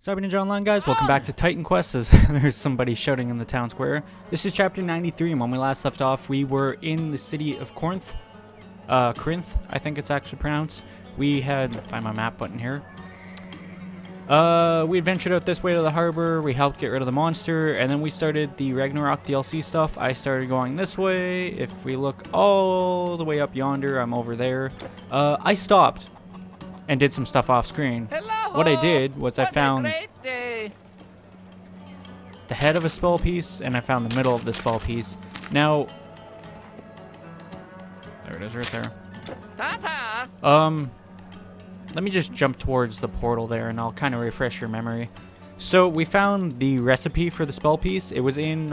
Cyber Ninja Online, guys, welcome back to Titan Quest. As there's somebody shouting in the town square. This is chapter 93, and when we last left off, we were in the city of Corinth. Corinth, I think it's actually pronounced. We had, find my map button here. We adventured out this way to the harbor, we helped get rid of the monster, and then we started the Ragnarok DLC stuff. I started going this way. If we look all the way up yonder, I'm over there. I stopped and did some stuff off screen. What I did was I found the head of a spell piece, and I found the middle of the spell piece. Now, there it is right there. Let me just jump towards the portal there, and I'll kind of refresh your memory. So we found the recipe for the spell piece. It was in it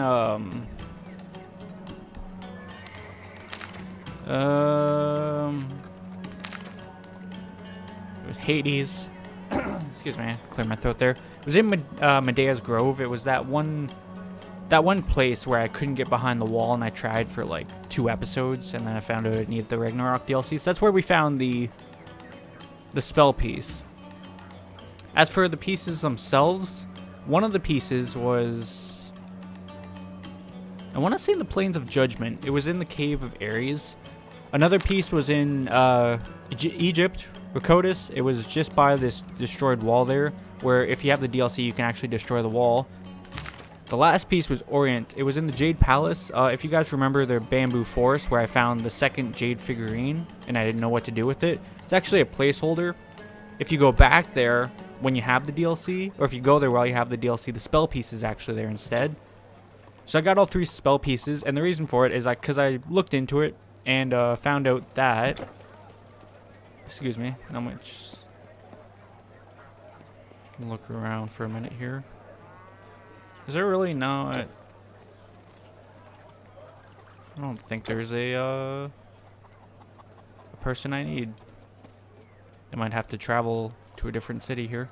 was Hades. Excuse me, clear my throat there. It was in Medea's Grove. It was that one place where I couldn't get behind the wall, and I tried for like 2 episodes, and then I found out I needed the Ragnarok DLC. So that's where we found the spell piece. As for the pieces themselves, one of the pieces was, I want to say, the Plains of Judgment. It was in the Cave of Ares. Another piece was in Egypt, Rakotis. It was just by this destroyed wall there, where if you have the DLC, you can actually destroy the wall. The last piece was Orient. It was in the Jade Palace. If you guys remember the bamboo forest where I found the second Jade figurine, and I didn't know what to do with it. It's actually a placeholder. If you go back there when you have the DLC, or if you go there while you have the DLC, the spell piece is actually there instead. So I got all 3 spell pieces, and the reason for it is because I looked into it and found out that, excuse me, I'm gonna just look around for a minute here. Is there really not? I don't think there's a person I need. I might have to travel to a different city here.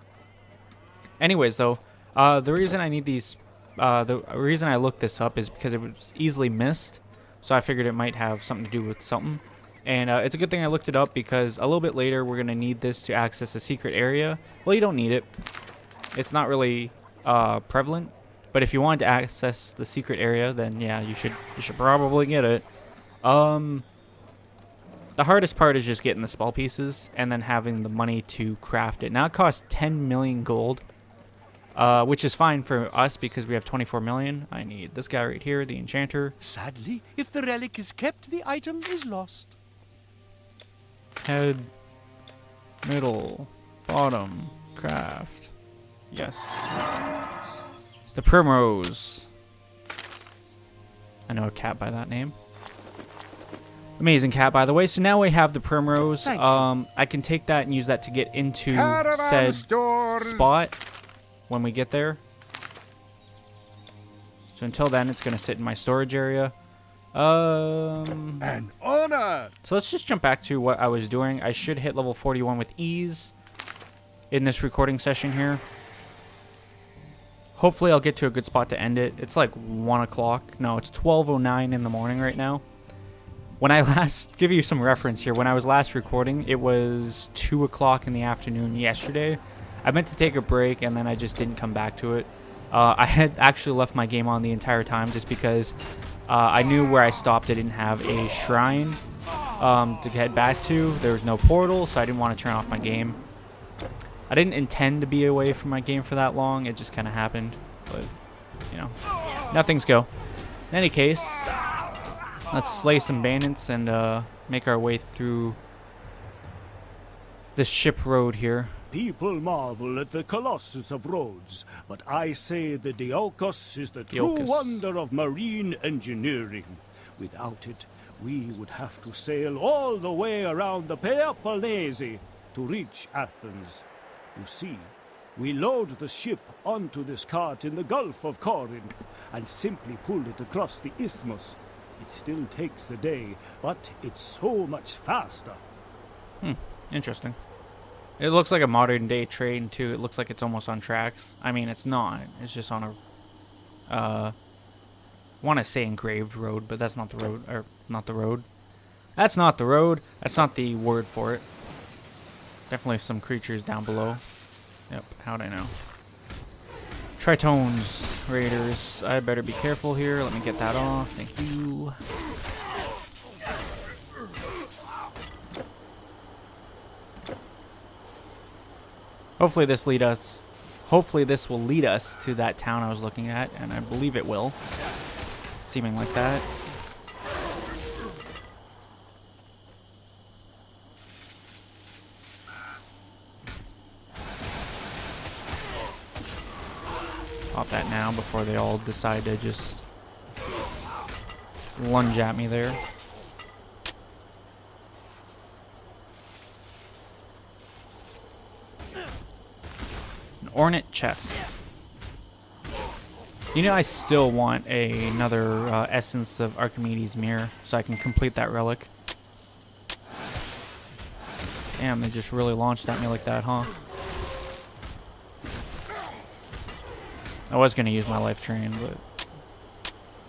Anyways, though, the reason I need these, the reason I looked this up is because it was easily missed. So I figured it might have something to do with something. And it's a good thing I looked it up, because a little bit later we're going to need this to access a secret area. Well, you don't need it. It's not really prevalent. But if you wanted to access the secret area, then yeah, you should probably get it. The hardest part is just getting the spell pieces and then having the money to craft it. Now it costs 10 million gold, which is fine for us because we have 24 million. I need this guy right here, the enchanter. Sadly, if the relic is kept, the item is lost. Head, middle, bottom, craft. Yes. The Primrose. I know a cat by that name. Amazing cat, by the way. So now we have the Primrose. I can take that and use that to get into said spot when we get there. So until then, it's going to sit in my storage area. An honor! So let's just jump back to what I was doing. I should hit level 41 with ease in this recording session here. Hopefully I'll get to a good spot to end it. It's like 1 o'clock. No, it's 12:09 in the morning right now. When I last, give you some reference here, when I was last recording, it was 2 o'clock in the afternoon yesterday. I meant to take a break, and then I just didn't come back to it. I had actually left my game on the entire time just because I knew where I stopped I didn't have a shrine to head back to. There was no portal, so I didn't want to turn off my game. I didn't intend to be away from my game for that long. It just kind of happened. But, you know, nothing's go. In any case, let's slay some bandits and make our way through this ship road here. People marvel at the Colossus of Rhodes, but I say the Diolkos is the true wonder of marine engineering. Without it, we would have to sail all the way around the Peloponnese to reach Athens. You see, we load the ship onto this cart in the Gulf of Corinth and simply pull it across the isthmus. It still takes a day, but it's so much faster. Interesting. It looks like a modern day train too. It looks like it's almost on tracks. I mean, it's not. It's just on a want to say engraved road, but that's not the road, or not the road. That's not the road. That's not the word for it. Definitely some creatures down below. Yep, how'd I know? Tritones, raiders. I better be careful here. Let me get that off. Thank you. Hopefully this will lead us to that town I was looking at, and I believe it will. Seeming like that. Pop that now before they all decide to just lunge at me there. An ornate chest. You know, I still want another Essence of Archimedes Mirror so I can complete that relic. Damn, they just really launched at me like that, huh? I was going to use my life train, but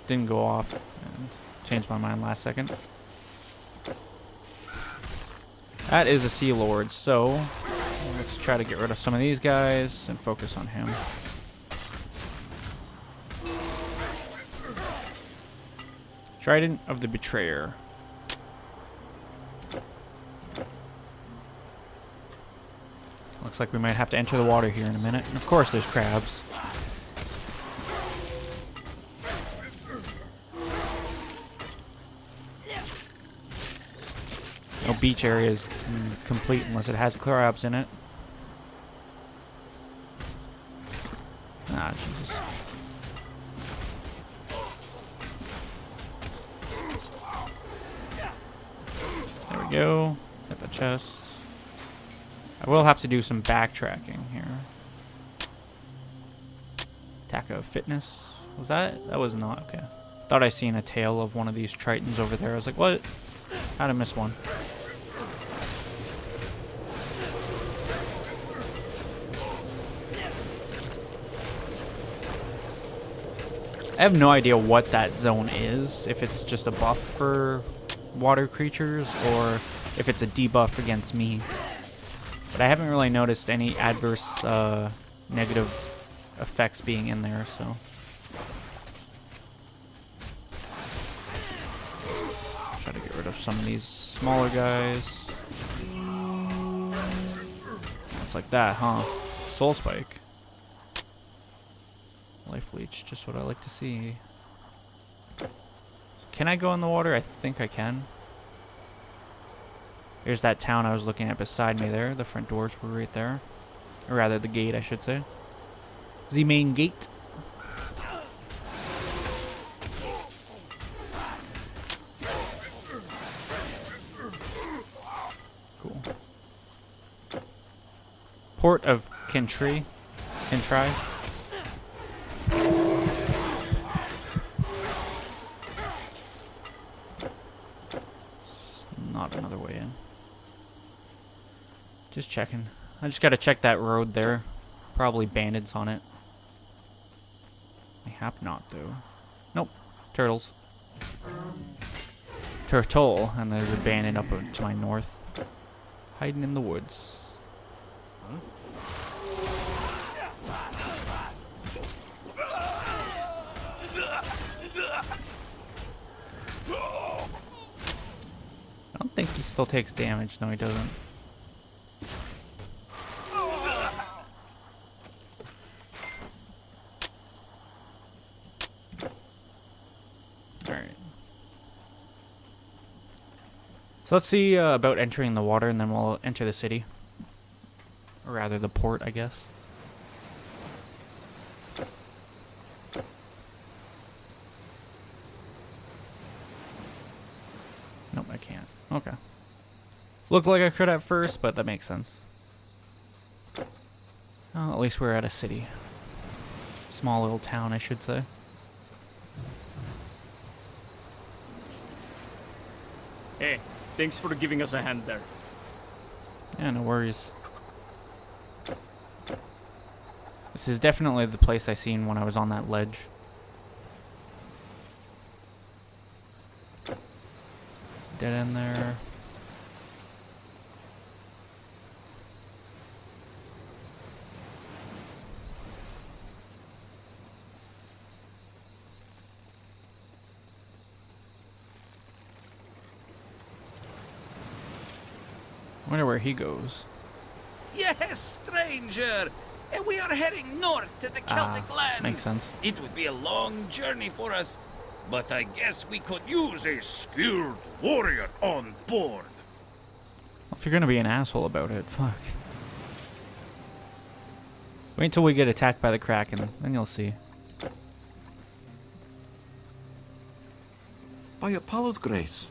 didn't go off and changed my mind last second. That is a Sea Lord, so let's try to get rid of some of these guys and focus on him. Trident of the Betrayer. Looks like we might have to enter the water here in a minute. And of course there's crabs. No beach area is complete unless it has crabs in it. Ah, Jesus. There we go. Get the chest. I will have to do some backtracking here. Attack of Fitness. Was that? That was not. Okay. Thought I seen a tail of one of these tritons over there. I was like, what? How'd I miss one? I have no idea what that zone is. If it's just a buff for water creatures or if it's a debuff against me. But I haven't really noticed any adverse negative effects being in there, so. Try to get rid of some of these smaller guys. It's like that, huh? Soul Spike. Life Leech, just what I like to see. Can I go in the water? I think I can. Here's that town I was looking at beside me there. The front doors were right there. Or rather, the gate, I should say. The main gate. Cool. Port of Kintry. Not another way in. Just checking. I just gotta check that road there. Probably bandits on it. I have not, though. Nope. Turtles. Turtle. And there's a bandit up to my north. Hiding in the woods. Huh? I don't think he still takes damage. No, he doesn't. Alright. So let's see about entering the water, and then we'll enter the city. Or rather, the port, I guess. Nope, I can't. Okay. Looked like I could at first, but that makes sense. Oh, at least we're at a city. Small little town, I should say. Hey, thanks for giving us a hand there. Yeah, no worries. This is definitely the place I seen when I was on that ledge. Dead end there. Wonder where he goes. Yes, stranger. And we are heading north to the Celtic lands. Makes sense. It would be a long journey for us, but I guess we could use a skilled warrior on board. Well, if you're gonna be an asshole about it, fuck. Wait until we get attacked by the Kraken, then you'll see. By Apollo's grace,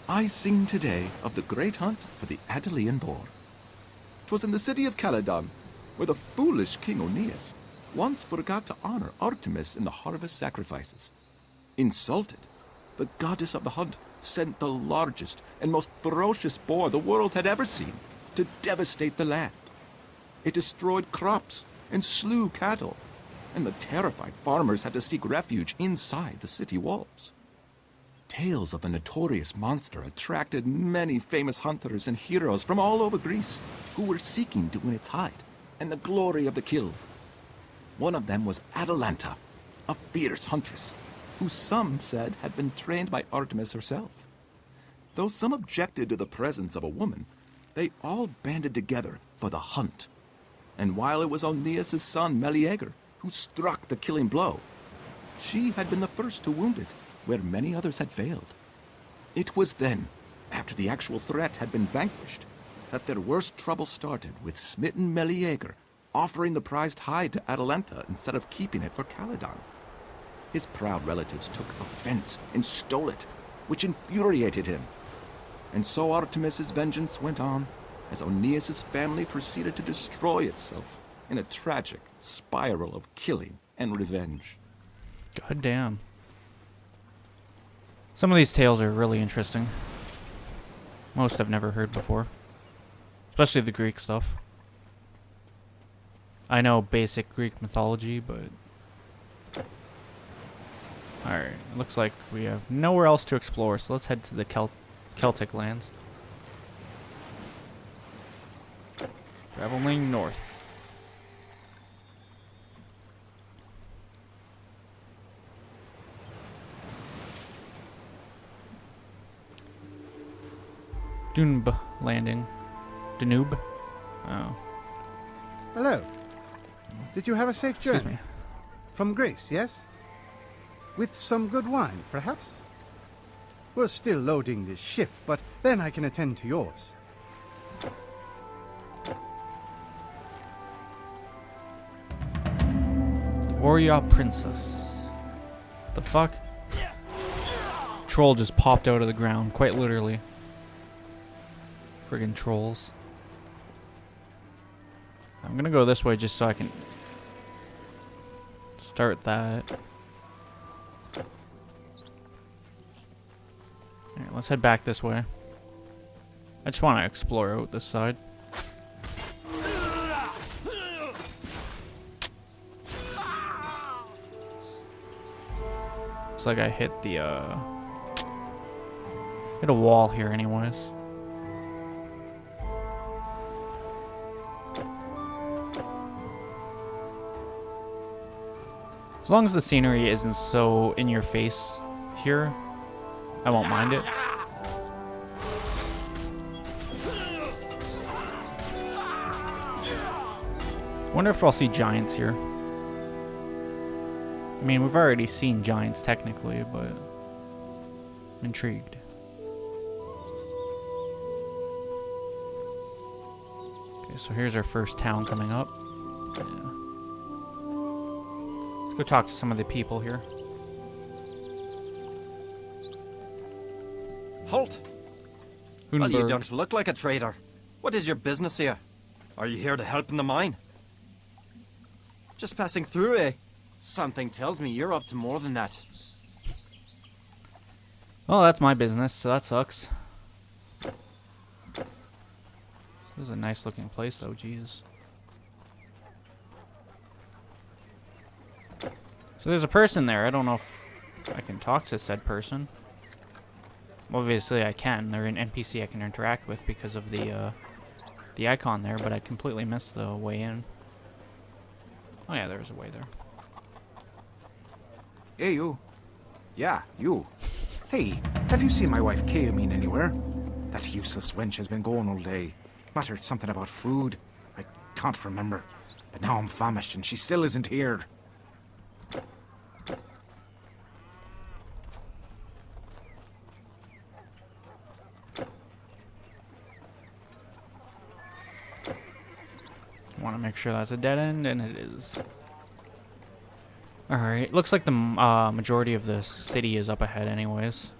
I sing today of the great hunt for the Adelian boar. 'Twas in the city of Caledon, where the foolish King Aeneas once forgot to honor Artemis in the harvest sacrifices. Insulted, the goddess of the hunt sent the largest and most ferocious boar the world had ever seen to devastate the land. It destroyed crops and slew cattle, and the terrified farmers had to seek refuge inside the city walls. Tales of the notorious monster attracted many famous hunters and heroes from all over Greece who were seeking to win its hide and the glory of the kill. One of them was Atalanta, a fierce huntress, who some said had been trained by Artemis herself. Though some objected to the presence of a woman, they all banded together for the hunt. And while it was Aeneas' son Meleager who struck the killing blow, she had been the first to wound it, where many others had failed. It was then, after the actual threat had been vanquished, that their worst trouble started with smitten Meleager offering the prized hide to Atalanta instead of keeping it for Caledon. His proud relatives took offense and stole it, which infuriated him. And so Artemis' vengeance went on as Aeneas' family proceeded to destroy itself in a tragic spiral of killing and revenge. God damn. Some of these tales are really interesting. Most I've never heard before. Especially the Greek stuff. I know basic Greek mythology, but... Alright, looks like we have nowhere else to explore, so let's head to the Celtic lands. Traveling north. Danube landing. Danube? Oh. Hello. Did you have a safe journey? Excuse me. From Greece, yes? With some good wine, perhaps? We're still loading this ship, but then I can attend to yours. Warrior Princess. The fuck? Troll just popped out of the ground, quite literally. Friggin' trolls. I'm gonna go this way just so I can start that. Alright, let's head back this way. I just want to explore out this side. Looks like I hit the, hit a wall here anyways. As long as the scenery isn't so in your face here, I won't mind it. Wonder if I'll see giants here. I mean, we've already seen giants technically, but I'm intrigued. Okay, so here's our first town coming up. Yeah. Let's go talk to some of the people here. Halt! Hunenberg. Well, you don't look like a trader. What is your business here? Are you here to help in the mine? Just passing through, eh? Something tells me you're up to more than that. Well, that's my business, so that sucks. This is a nice looking place though, jeez. So there's a person there. I don't know if I can talk to said person. Obviously I can. They're an NPC I can interact with because of the icon there, but I completely missed the way in. Oh yeah, there's a way there. Hey, you. Yeah, you. Hey, have you seen my wife Kayamine anywhere? That useless wench has been gone all day. muttered something about food. I can't remember. But now I'm famished and she still isn't here. Want to make sure that's a dead end, and it is. Alright, looks like the majority of the city is up ahead anyways.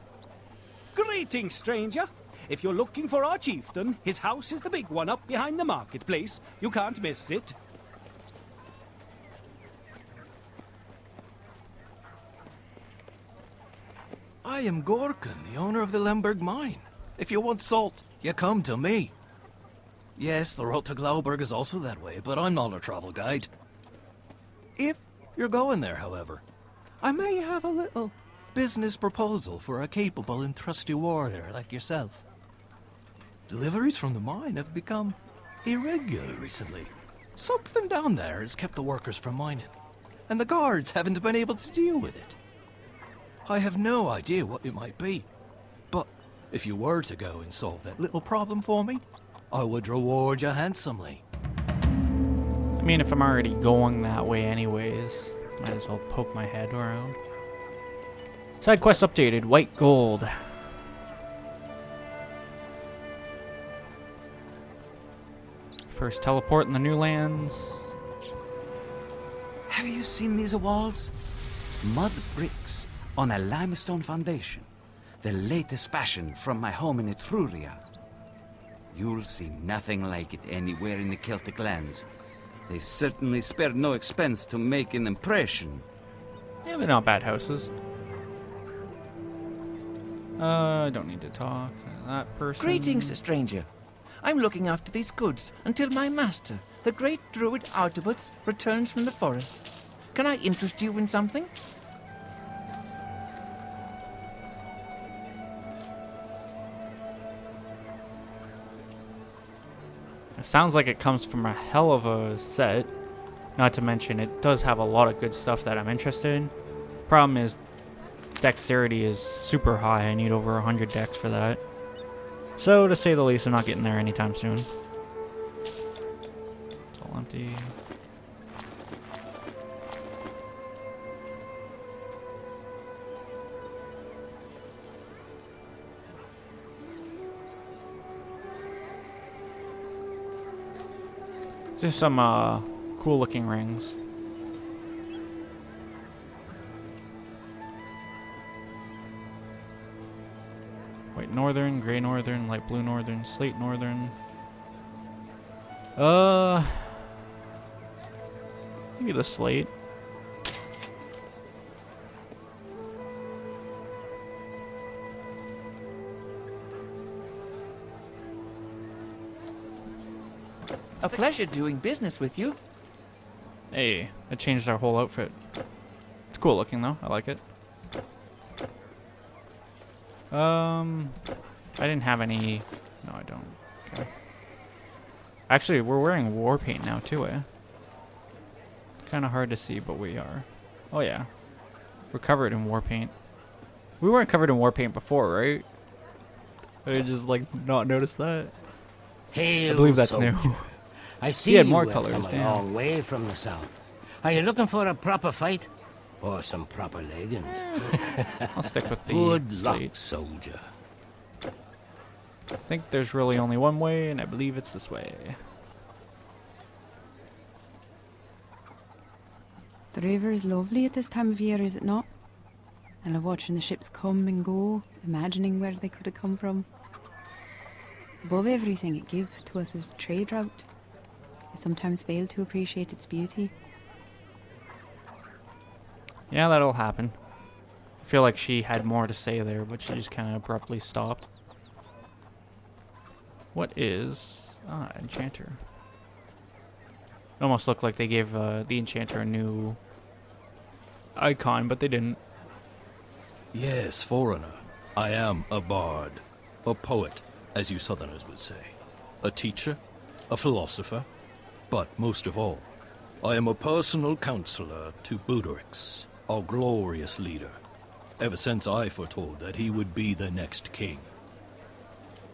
Greetings, stranger. If you're looking for our chieftain, his house is the big one up behind the marketplace. You can't miss it. I am Gorkin, the owner of the Lemberg mine. If you want salt, you come to me. Yes, the road to Glauberg is also that way, but I'm not a travel guide. If you're going there, however, I may have a little business proposal for a capable and trusty warrior like yourself. Deliveries from the mine have become irregular recently. Something down there has kept the workers from mining, and the guards haven't been able to deal with it. I have no idea what it might be, but if you were to go and solve that little problem for me, I would reward you handsomely. I mean, if I'm already going that way anyways, might as well poke my head around. Side quest updated, white gold. First teleport in the new lands. Have you seen these walls? Mud bricks on a limestone foundation. The latest fashion from my home in Etruria. You'll see nothing like it anywhere in the Celtic lands. They certainly spared no expense to make an impression. Yeah, they're not bad houses. I don't need to talk to that person. Greetings, stranger. I'm looking after these goods until my master, the great druid Artabuts, returns from the forest. Can I interest you in something? It sounds like it comes from a hell of a set. Not to mention, it does have a lot of good stuff that I'm interested in. Problem is, dexterity is super high. I need over 100 dex for that. So, to say the least, I'm not getting there anytime soon. It's all empty. Just some cool looking rings. White northern, gray northern, light blue northern, slate northern. Maybe the slate. A pleasure doing business with you. Hey, it changed our whole outfit. It's cool looking though. I like it. I didn't have any. No, I don't. Okay. Actually, we're wearing war paint now too, eh? It's kind of hard to see, but we are. Oh yeah, we're covered in war paint. We weren't covered in war paint before, right? I just like not noticed that. Hail, I believe that's soldier. new. I see He had you more have colors, come a damn. long way from the south. Are you looking for a proper fight? Or some proper leggings? I'll stick with the Good slate. luck, soldier. I think there's really only one way, and I believe it's this way. The river is lovely at this time of year, is it not? I love watching the ships come and go, imagining where they could have come from. Above everything it gives to us as a trade route, I sometimes fail to appreciate its beauty. Yeah, that'll happen. I feel like she had more to say there, but she just kind of abruptly stopped. What is... Ah, Enchanter. It almost looked like they gave the Enchanter a new icon, but they didn't. Yes, foreigner. I am a bard. A poet, as you southerners would say. A teacher. A philosopher. But most of all, I am a personal counselor to Budorix, our glorious leader, ever since I foretold that he would be the next king.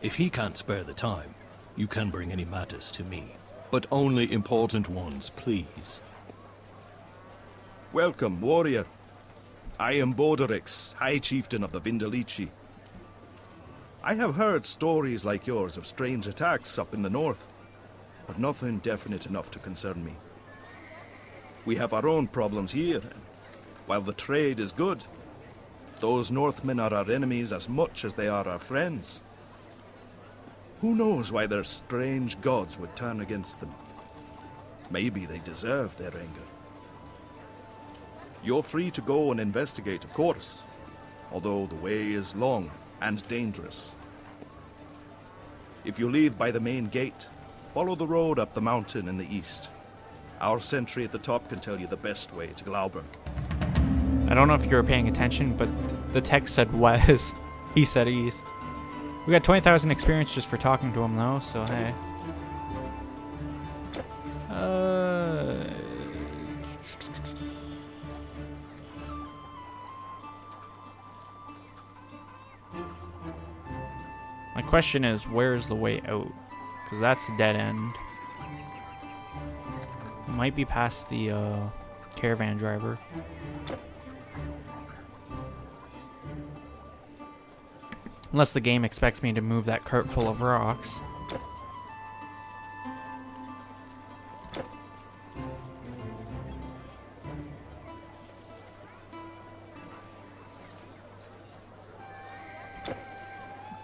If he can't spare the time, You can bring any matters to me, but only important ones, please. Welcome, warrior. I am Borderix, High Chieftain of the Vindelici. I have heard stories like yours of strange attacks up in the north, but nothing definite enough to concern me. We have our own problems here. While the trade is good, those Northmen are our enemies as much as they are our friends. Who knows why their strange gods would turn against them? Maybe they deserve their anger. You're free to go and investigate, of course, although the way is long and dangerous. If you leave by the main gate, follow the road up the mountain in the east. Our sentry at the top can tell you the best way to Glauberg. I don't know if you were paying attention, but the text said west. He said east. We got 20,000 experience just for talking to him, though, so hey. My question is, where's the way out? Because that's a dead end. Might be past the caravan driver. Unless the game expects me to move that cart full of rocks.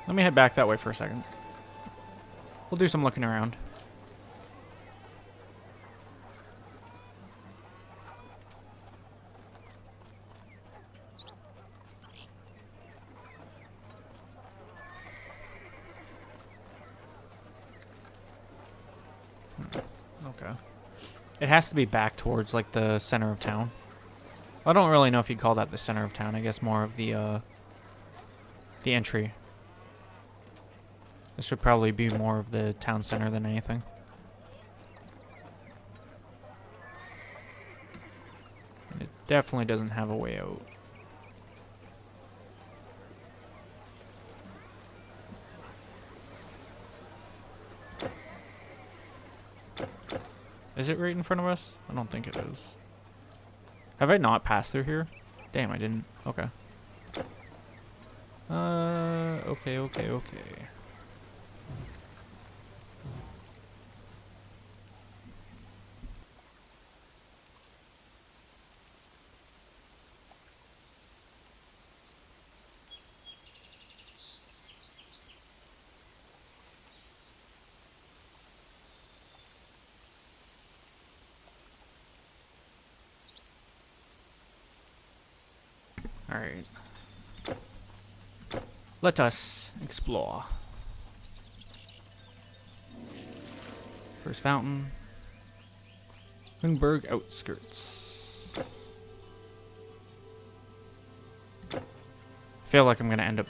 Let me head back that way for a second. We'll do some looking around. Okay. It has to be back towards like the center of town. I don't really know if you'd call that the center of town. I guess more of the entry. This would probably be more of the town center than anything. And it definitely doesn't have a way out. Is it right in front of us? I don't think it is. Have I not passed through here? Damn, I didn't. Okay. Okay. Alright. Let us explore. First fountain. Lindbergh outskirts. I feel like I'm going to end up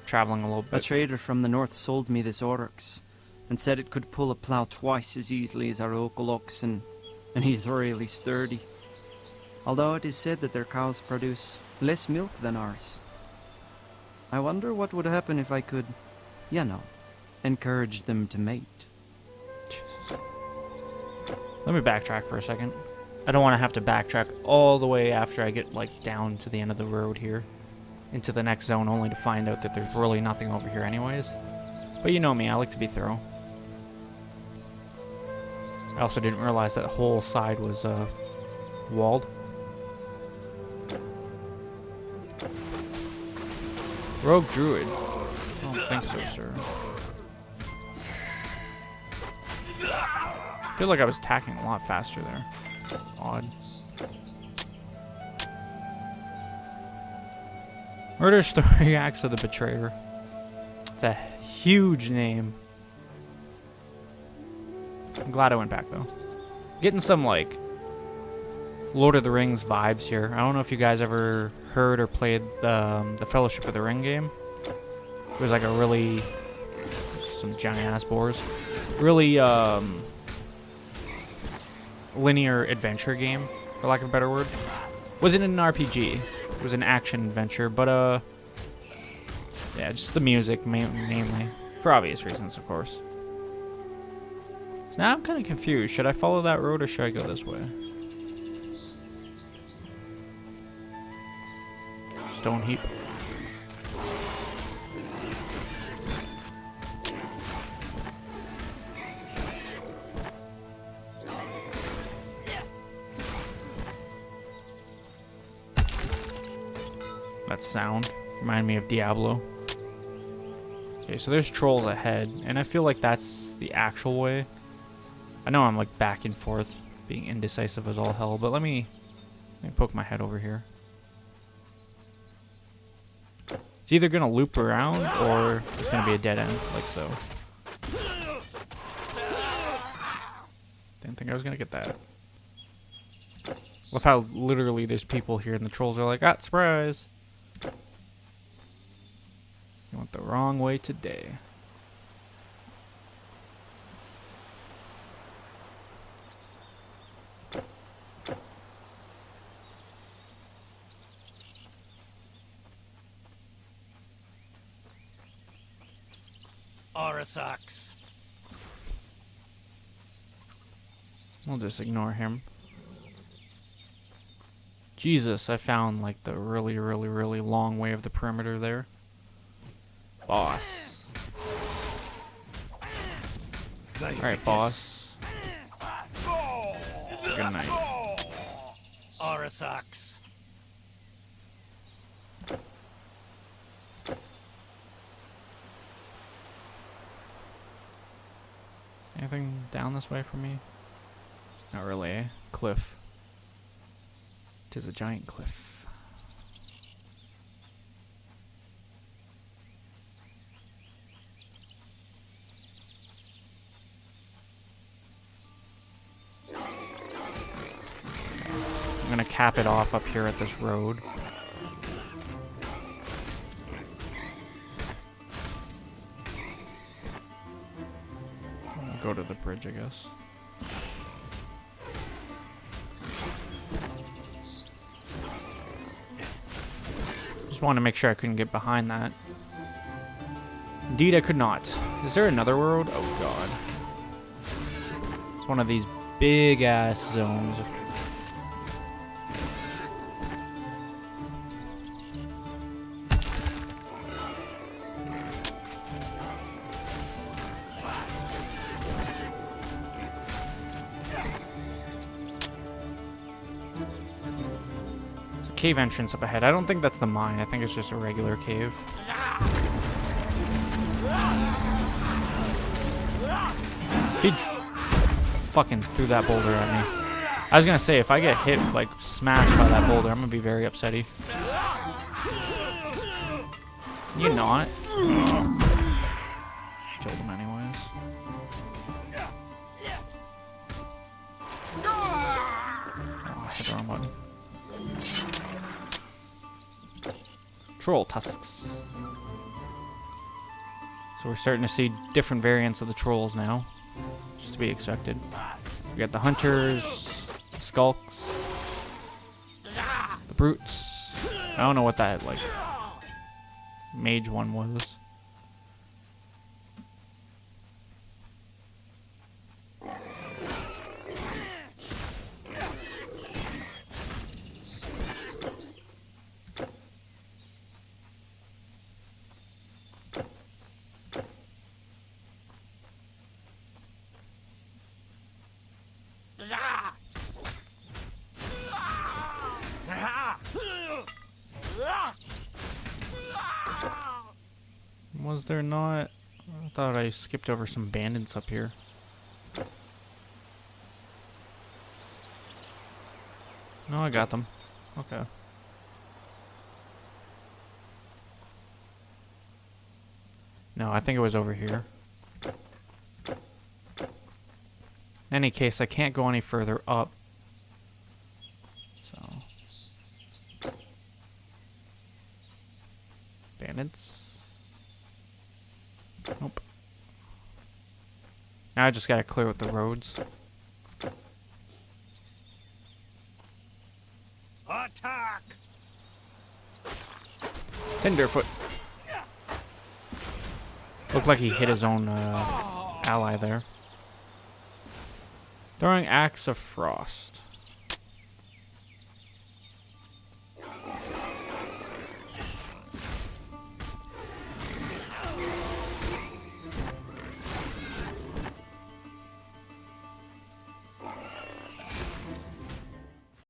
traveling a little bit. A trader from the north sold me this oryx and said it could pull a plow twice as easily as our local oxen, and he's really sturdy. Although it is said that their cows produce less milk than ours. I wonder what would happen if I could, you know, encourage them to mate. Jesus. Let me backtrack for a second. I don't want to have to backtrack all the way after I get, like, down to the end of the road here. Into the next zone, only to find out that there's really nothing over here anyways. But you know me, I like to be thorough. I also didn't realize that the whole side was, walled. Rogue Druid. I don't think so, sir. I feel like I was attacking a lot faster there. Odd. Murders 3 Acts of the Betrayer. It's a huge name. I'm glad I went back, though. Getting some, like, Lord of the Rings vibes here. I don't know if you guys ever heard or played the Fellowship of the Ring game. It was like a really... some giant-ass boars. Really, linear adventure game, for lack of a better word. Wasn't an RPG. It was an action adventure, but, yeah, just the music, mainly. For obvious reasons, of course. So now I'm kind of confused. Should I follow that road or should I go this way? Stone heap. That sound remind me of Diablo. Okay, so there's trolls ahead, and I feel like that's the actual way. I know I'm like back and forth, being indecisive as all hell, but let me poke my head over here. It's either gonna loop around or it's gonna be a dead end, like so. Didn't think I was gonna get that. Love how literally there's people here and the trolls are like, ah, surprise! You went the wrong way today. Arasax. We'll just ignore him. Jesus, I found like the really, really, really long way of the perimeter there. Boss. Alright, boss. Good night. Arasax. Anything down this way for me? Not really, eh? Cliff. It is a giant cliff. I'm gonna cap it off up here at this road. I'll go to the bridge, I guess. Just wanted to make sure I couldn't get behind that. Indeed, I could not. Is there another road? Oh, God. It's one of these big-ass zones. Cave entrance up ahead. I don't think that's the mine. I think it's just a regular cave. He fucking threw that boulder at me. I was gonna say, if I get hit, like, smashed by that boulder, I'm gonna be very upsetty. You not. Killed him anyways. Oh, I hit the wrong button. Troll tusks. So we're starting to see different variants of the trolls now. Just to be expected. We got the hunters, the skulks, the brutes. I don't know what that, like, mage one was. Was there not? I thought I skipped over some bandits up here. No, I got them. Okay. No, I think it was over here. In any case, I can't go any further up. So. Bandits? Nope. Now I just gotta clear out the roads. Attack! Tenderfoot. Looked like he hit his own ally there. Throwing Axe of Frost.